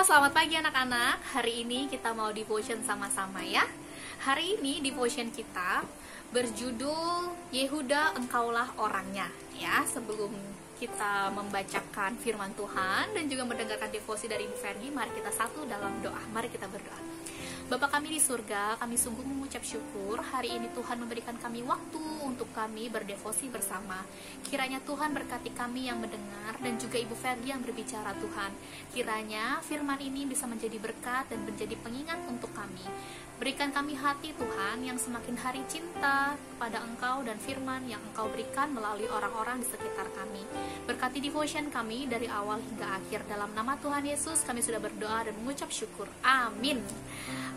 Halo, selamat pagi anak-anak. Hari ini kita mau devotion sama-sama ya. Hari ini devotion kita berjudul Yehuda engkaulah orangnya ya. Sebelum kita membacakan firman Tuhan dan juga mendengarkan devosi dari Ibu Ferdi, mari kita satu dalam doa. Mari kita berdoa. Bapa kami di surga, kami sungguh mengucap syukur hari ini Tuhan memberikan kami waktu untuk kami berdevosi bersama. Kiranya Tuhan berkati kami yang mendengar dan juga Ibu Ferdi yang berbicara Tuhan. Kiranya firman ini bisa menjadi berkat dan menjadi pengingat untuk kami. Berikan kami hati Tuhan yang semakin hari cinta kepada Engkau dan firman yang Engkau berikan melalui orang-orang di sekitar kami. Berkati devotion kami dari awal hingga akhir. Dalam nama Tuhan Yesus kami sudah berdoa dan mengucap syukur. Amin.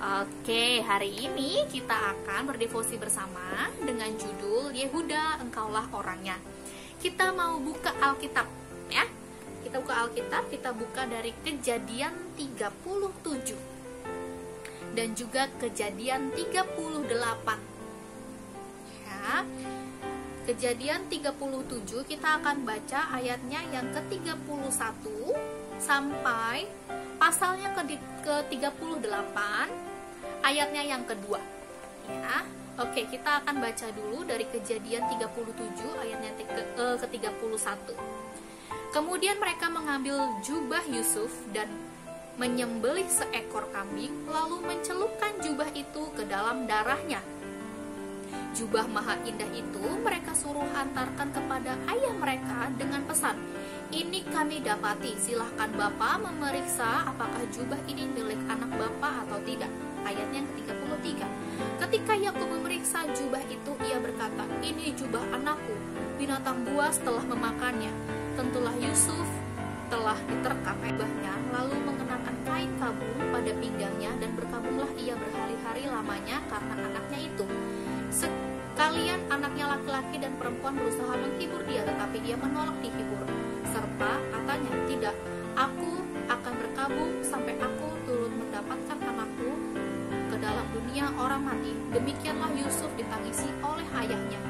Oke, hari ini kita akan berdevosi bersama dengan judul Yehuda engkaulah orangnya. Kita mau buka Alkitab ya. Kita buka Alkitab, kita buka dari Kejadian 37 dan juga Kejadian 38 ya. Kejadian 37 kita akan baca ayatnya yang ke-31 sampai pasalnya ke-38 ayatnya yang kedua ya. Oke, kita akan baca dulu dari Kejadian 37 ayatnya ke-31. Kemudian mereka mengambil jubah Yusuf dan menyembelih seekor kambing, lalu mencelupkan jubah itu ke dalam darahnya. Jubah maha indah itu mereka suruh hantarkan kepada ayah mereka dengan pesan, "Ini kami dapati, silahkan Bapak memeriksa apakah jubah ini milik anak Bapak atau tidak." Ayatnya yang ke-33. Ketika Yakub memeriksa jubah itu, ia berkata, "Ini jubah anakku, binatang buas telah memakannya." Tentulah Yusuf telah diterkam jubahnya, lalu mengenakan kain kabung pada pinggangnya, dan berkabunglah ia berhari-hari lamanya karena anaknya itu. Sekalian anaknya laki-laki dan perempuan berusaha menghibur dia, tetapi dia menolak dihibur. Serta katanya, "Tidak, aku akan berkabung sampai aku turut mendapatkan anakku ke dalam dunia orang mati." Demikianlah Yusuf ditangisi oleh ayahnya.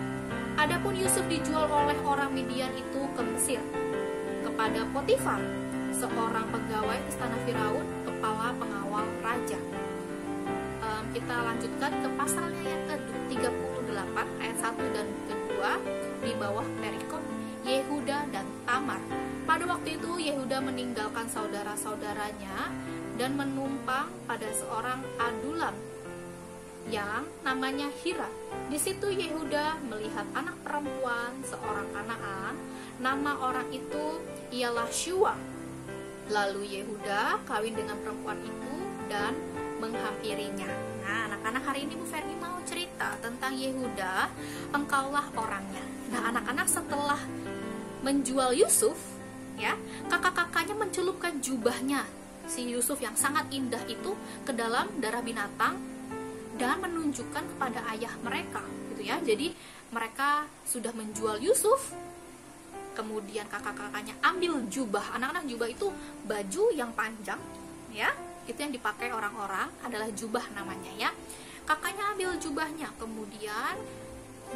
Adapun Yusuf dijual oleh orang Midian itu ke Mesir, kepada Potifar, seorang pegawai istana Firaun, kepala pengawal raja. Kita lanjutkan ke pasalnya yang ke-38 ayat 1 dan kedua di bawah perikop Yehuda dan Tamar. Pada waktu itu Yehuda meninggalkan saudara-saudaranya dan menumpang pada seorang adulam yang namanya Hira. Di situ Yehuda melihat anak perempuan seorang Kanaan. Nama orang itu ialah Shua. Lalu Yehuda kawin dengan perempuan itu dan menghampirinya. Nah, anak-anak, hari ini Bu Ferdi mau cerita tentang Yehuda engkaulah orangnya. Nah, anak-anak, setelah menjual Yusuf ya, kakak-kakaknya mencelupkan jubahnya si Yusuf yang sangat indah itu ke dalam darah binatang dan menunjukkan kepada ayah mereka gitu ya. Jadi mereka sudah menjual Yusuf. Kemudian kakak-kakaknya ambil jubah. Anak-anak, jubah itu baju yang panjang ya. Itu yang dipakai orang-orang adalah jubah namanya ya. Kakaknya ambil jubahnya. Kemudian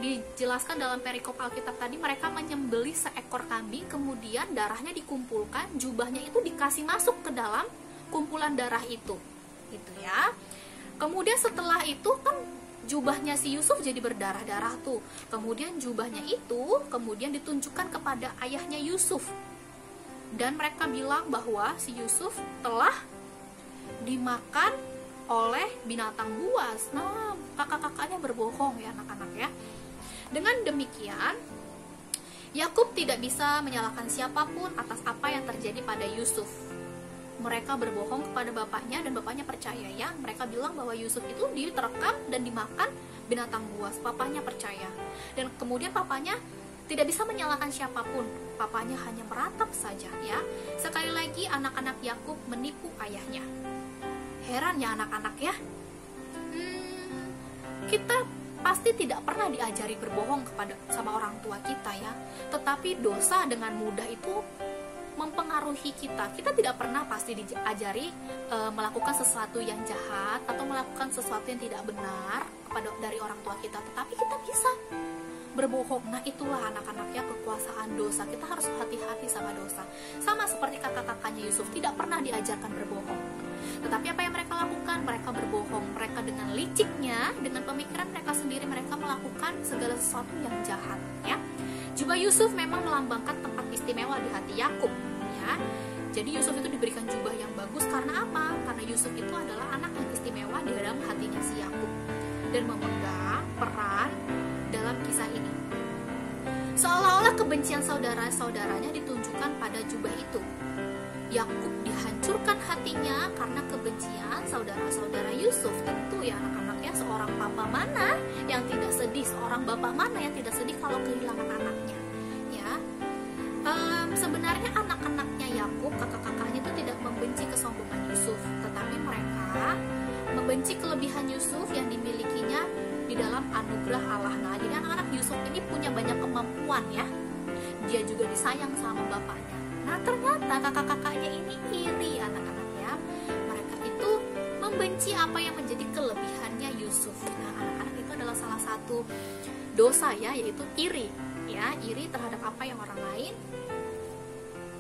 dijelaskan dalam perikop Alkitab tadi, mereka menyembelih seekor kambing, kemudian darahnya dikumpulkan, jubahnya itu dikasih masuk ke dalam kumpulan darah itu. Gitu ya. Kemudian setelah itu kan jubahnya si Yusuf jadi berdarah-darah tuh. Kemudian jubahnya itu kemudian ditunjukkan kepada ayahnya Yusuf. Dan mereka bilang bahwa si Yusuf telah dimakan oleh binatang buas. Nah, kakak-kakaknya berbohong ya anak-anak ya. Dengan demikian, Yakub tidak bisa menyalahkan siapapun atas apa yang terjadi pada Yusuf. Mereka berbohong kepada bapaknya dan bapaknya percaya ya. Mereka bilang bahwa Yusuf itu diterkam dan dimakan binatang buas. Papanya percaya. Dan kemudian papanya tidak bisa menyalahkan siapapun. Papanya hanya meratap saja ya. Sekali lagi anak-anak Yakub menipu ayahnya. Heran ya anak-anak ya. Kita pasti tidak pernah diajari berbohong sama orang tua kita ya. Tetapi dosa dengan mudah itu mempengaruhi kita. Kita tidak pernah pasti diajari melakukan sesuatu yang jahat atau melakukan sesuatu yang tidak benar dari orang tua kita, tetapi kita bisa berbohong. Nah, itulah anak-anaknya kekuasaan dosa. Kita harus hati-hati sama dosa. Sama seperti kakak-kakaknya Yusuf, tidak pernah diajarkan berbohong. Tetapi apa yang mereka lakukan? Mereka berbohong. Mereka dengan liciknya, dengan pemikiran mereka sendiri, mereka melakukan segala sesuatu yang jahat, ya. Jubah Yusuf memang melambangkan tempat istimewa di hati Yakub, ya. Jadi Yusuf itu diberikan jubah yang bagus karena apa? Karena Yusuf itu adalah anak yang istimewa di dalam hatinya si Yakub dan memegang peran dalam kisah ini. Seolah-olah kebencian saudara-saudaranya ditunjukkan pada jubah itu. Yakub dihancurkan hatinya karena kebencian saudara-saudara Yusuf. Tentu ya anak-anaknya, seorang papa mana yang tidak sedih, seorang bapak mana yang tidak sedih kalau kehilangan anaknya, ya. Sebenarnya anak-anaknya Yakub, kakak-kakaknya itu tidak membenci kesombongan Yusuf, tetapi mereka membenci kelebihan Yusuf yang dimilikinya di dalam anugerah Allah. Nah, jadi anak-anak Yusuf ini punya banyak kemampuan, ya. Dia juga disayang sama bapaknya. Nah, ternyata kakak-kakaknya ini iri anak-anaknya. Mereka itu membenci apa yang menjadi kelebihannya Yusuf. Nah, anak-anak itu adalah salah satu dosa, ya, yaitu iri, ya, iri terhadap apa yang orang lain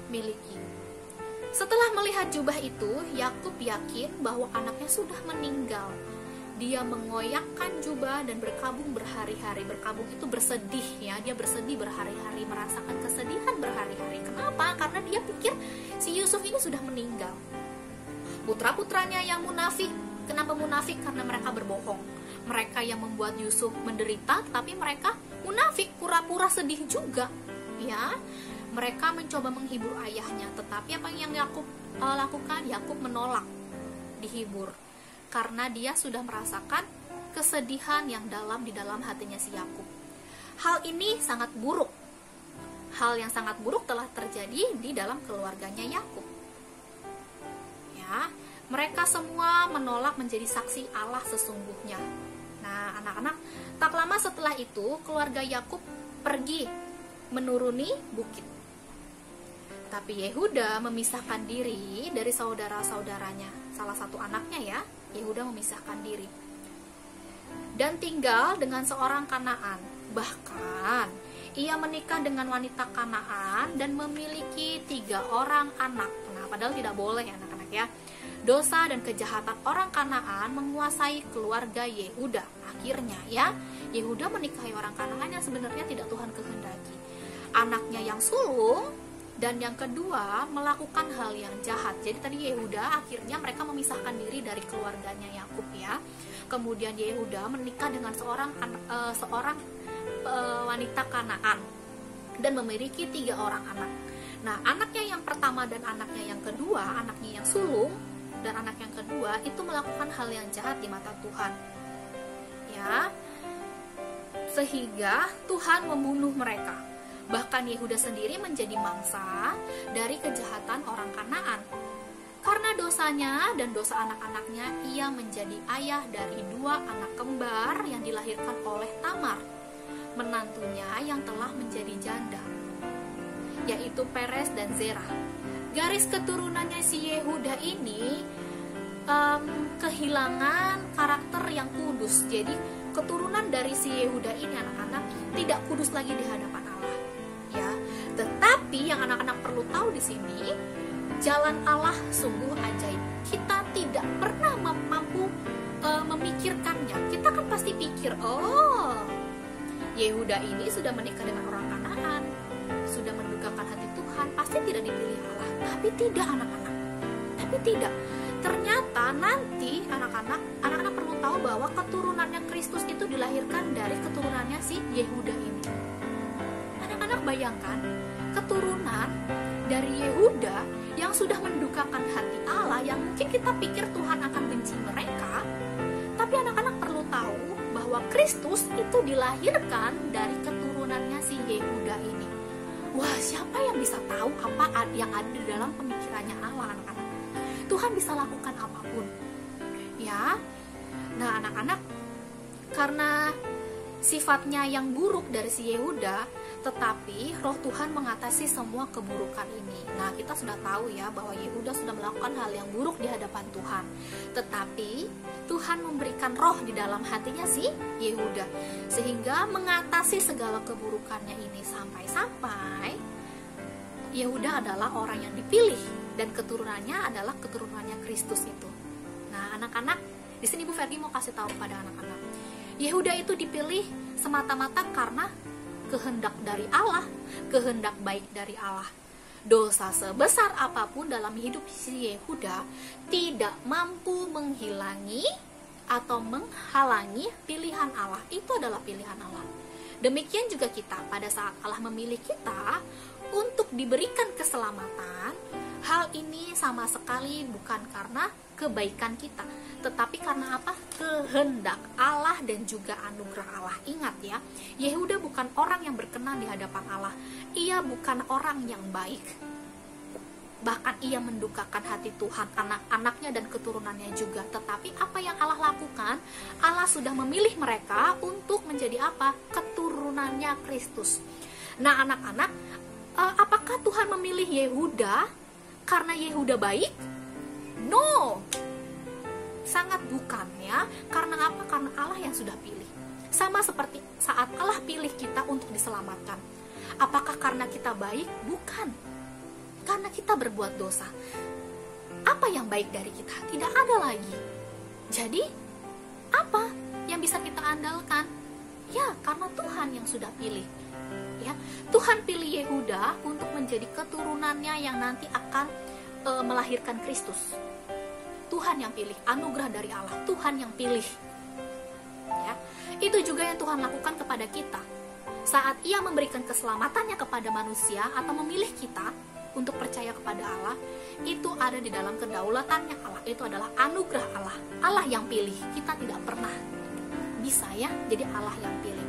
miliki. Setelah melihat jubah itu, Yakub yakin bahwa anaknya sudah meninggal. Dia mengoyakkan jubah dan berkabung berhari-hari. Berkabung itu bersedih, ya. Dia bersedih berhari-hari, merasakan kesedihan berhari-hari. Kenapa? Karena dia pikir si Yusuf ini sudah meninggal. Putra-putranya yang munafik. Kenapa munafik? Karena mereka berbohong. Mereka yang membuat Yusuf menderita, tapi mereka munafik, pura-pura sedih juga, ya. Mereka mencoba menghibur ayahnya, tetapi apa yang Yakub lakukan? Yakub menolak dihibur. Karena dia sudah merasakan kesedihan yang dalam di dalam hatinya si Yakub. Hal ini sangat buruk. Hal yang sangat buruk telah terjadi di dalam keluarganya Yakub. Ya, mereka semua menolak menjadi saksi Allah sesungguhnya. Nah, anak-anak, tak lama setelah itu keluarga Yakub pergi menuruni bukit. Tapi Yehuda memisahkan diri dari saudara-saudaranya. Salah satu anaknya, ya, Yehuda memisahkan diri dan tinggal dengan seorang Kanaan. Bahkan ia menikah dengan wanita Kanaan dan memiliki 3 orang anak. Nah, padahal tidak boleh, anak-anak, ya. Dosa dan kejahatan orang Kanaan menguasai keluarga Yehuda. Akhirnya, ya, Yehuda menikahi orang Kanaan yang sebenarnya tidak Tuhan kehendaki. Anaknya yang sulung dan yang kedua melakukan hal yang jahat. Jadi tadi Yehuda akhirnya mereka memisahkan diri dari keluarganya Yakub, ya. Kemudian Yehuda menikah dengan seorang wanita Kanaan dan memiliki 3 orang anak. Nah, anaknya yang pertama dan anaknya yang kedua, anaknya yang sulung dan anak yang kedua itu melakukan hal yang jahat di mata Tuhan, ya. Sehingga Tuhan membunuh mereka. Bahkan Yehuda sendiri menjadi mangsa dari kejahatan orang Kanaan. Karena dosanya dan dosa anak-anaknya, ia menjadi ayah dari 2 anak kembar yang dilahirkan oleh Tamar, menantunya yang telah menjadi janda, yaitu Peres dan Zerah. Garis keturunannya si Yehuda ini kehilangan karakter yang kudus. Jadi keturunan dari si Yehuda ini, anak-anak, tidak kudus lagi di hadapan Allah. Ya, tetapi yang anak-anak perlu tahu di sini, jalan Allah sungguh ajaib. Kita tidak pernah mampu memikirkannya. Kita kan pasti pikir, oh, Yehuda ini sudah menikah dengan orang Kanaan, sudah mendukakan hati Tuhan, pasti tidak dipilih Allah. Tapi tidak, anak-anak. Tapi tidak. Ternyata nanti anak-anak perlu tahu bahwa keturunannya Kristus itu dilahirkan dari keturunannya si Yehuda ini. Anak-anak bayangkan, keturunan dari Yehuda yang sudah mendukakan hati Allah, yang mungkin kita pikir Tuhan akan benci mereka, tapi anak-anak perlu tahu bahwa Kristus itu dilahirkan dari keturunannya si Yehuda ini. Wah, siapa yang bisa tahu apa yang ada di dalam pemikirannya Allah, anak-anak? Tuhan bisa lakukan apapun, ya. Nah, anak-anak, karena sifatnya yang buruk dari si Yehuda, tetapi Roh Tuhan mengatasi semua keburukan ini. Nah, kita sudah tahu, ya, bahwa Yehuda sudah melakukan hal yang buruk di hadapan Tuhan. Tetapi Tuhan memberikan roh di dalam hatinya si Yehuda, sehingga mengatasi segala keburukannya ini, sampai-sampai Yehuda adalah orang yang dipilih dan keturunannya adalah keturunannya Kristus itu. Nah, anak-anak, di sini Bu Ferdi mau kasih tahu kepada anak-anak. Yehuda itu dipilih semata-mata karena kehendak dari Allah, kehendak baik dari Allah. Dosa sebesar apapun dalam hidup si Yehuda tidak mampu menghilangi atau menghalangi pilihan Allah. Itu adalah pilihan Allah. Demikian juga kita, pada saat Allah memilih kita untuk diberikan keselamatan, hal ini sama sekali bukan karena kebaikan kita, tetapi karena apa? Kehendak Allah dan juga anugerah Allah. Ingat ya, Yehuda bukan orang yang berkenan di hadapan Allah. Ia bukan orang yang baik. Bahkan ia mendukakan hati Tuhan, anak-anaknya dan keturunannya juga. Tetapi apa yang Allah lakukan? Allah sudah memilih mereka untuk menjadi apa? Keturunannya Kristus. Nah, anak-anak, apakah Tuhan memilih Yehuda karena Yehuda baik? No, sangat bukan ya. Karena apa? Karena Allah yang sudah pilih. Sama seperti saat Allah pilih kita untuk diselamatkan. Apakah karena kita baik? Bukan. Karena kita berbuat dosa. Apa yang baik dari kita? Tidak ada lagi. Jadi, apa yang bisa kita andalkan? Ya, karena Tuhan yang sudah pilih. Ya, Tuhan pilih Yehuda untuk menjadi keturunannya yang nanti akan melahirkan Kristus. Tuhan yang pilih, anugerah dari Allah. Tuhan yang pilih. Ya, itu juga yang Tuhan lakukan kepada kita. Saat Ia memberikan keselamatannya kepada manusia atau memilih kita untuk percaya kepada Allah, itu ada di dalam kedaulatannya Allah. Itu adalah anugerah Allah. Allah yang pilih. Kita tidak pernah bisa ya, jadi Allah yang pilih.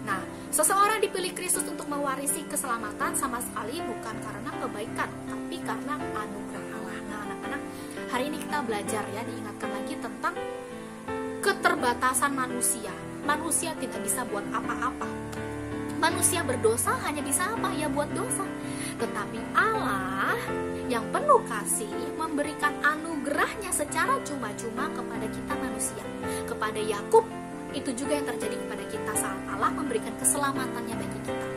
Nah, seseorang dipilih Kristus untuk mewarisi keselamatan sama sekali bukan karena kebaikan, tapi karena anugerah Allah. Nah, anak-anak, hari ini kita belajar ya, diingatkan lagi tentang keterbatasan manusia. Manusia tidak bisa buat apa-apa. Manusia berdosa hanya bisa apa? Ya buat dosa. Tetapi Allah yang penuh kasih memberikan anugerahnya secara cuma-cuma kepada kita manusia. Kepada Yakub, itu juga yang terjadi kepada kita saat Allah memberikan keselamatannya bagi kita.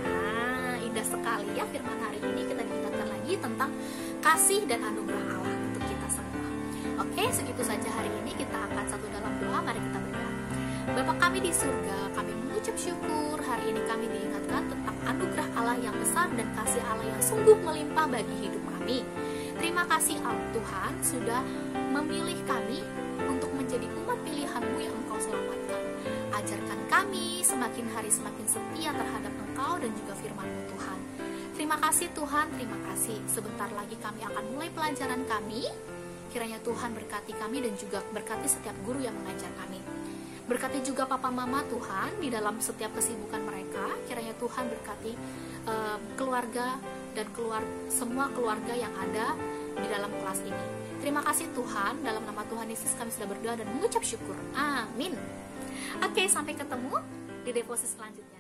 Nah, indah sekali ya firman hari ini, kita diingatkan lagi tentang kasih dan anugerah Allah untuk kita semua. Oke, segitu saja hari ini. Kita akan satu dalam doa. Mari kita berdoa. Bapa kami di surga, kami mengucap syukur hari ini kami diingatkan tentang anugerah Allah yang besar dan kasih Allah yang sungguh melimpah bagi hidup kami. Terima kasih Tuhan sudah memilih kami untuk menjadi umat pilihan-Mu yang Engkau selamatkan. Ajarkan kami semakin hari semakin setia terhadap Engkau dan juga firman-Mu Tuhan. Terima kasih Tuhan, terima kasih. Sebentar lagi kami akan mulai pelajaran kami. Kiranya Tuhan berkati kami dan juga berkati setiap guru yang mengajar kami. Berkati juga papa mama Tuhan di dalam setiap kesibukan mereka. Kiranya Tuhan berkati keluarga dan semua keluarga yang ada di dalam kelas ini. Terima kasih Tuhan, dalam nama Tuhan Yesus kami sudah berdoa dan mengucap syukur. Amin. Oke, sampai ketemu di devosi selanjutnya.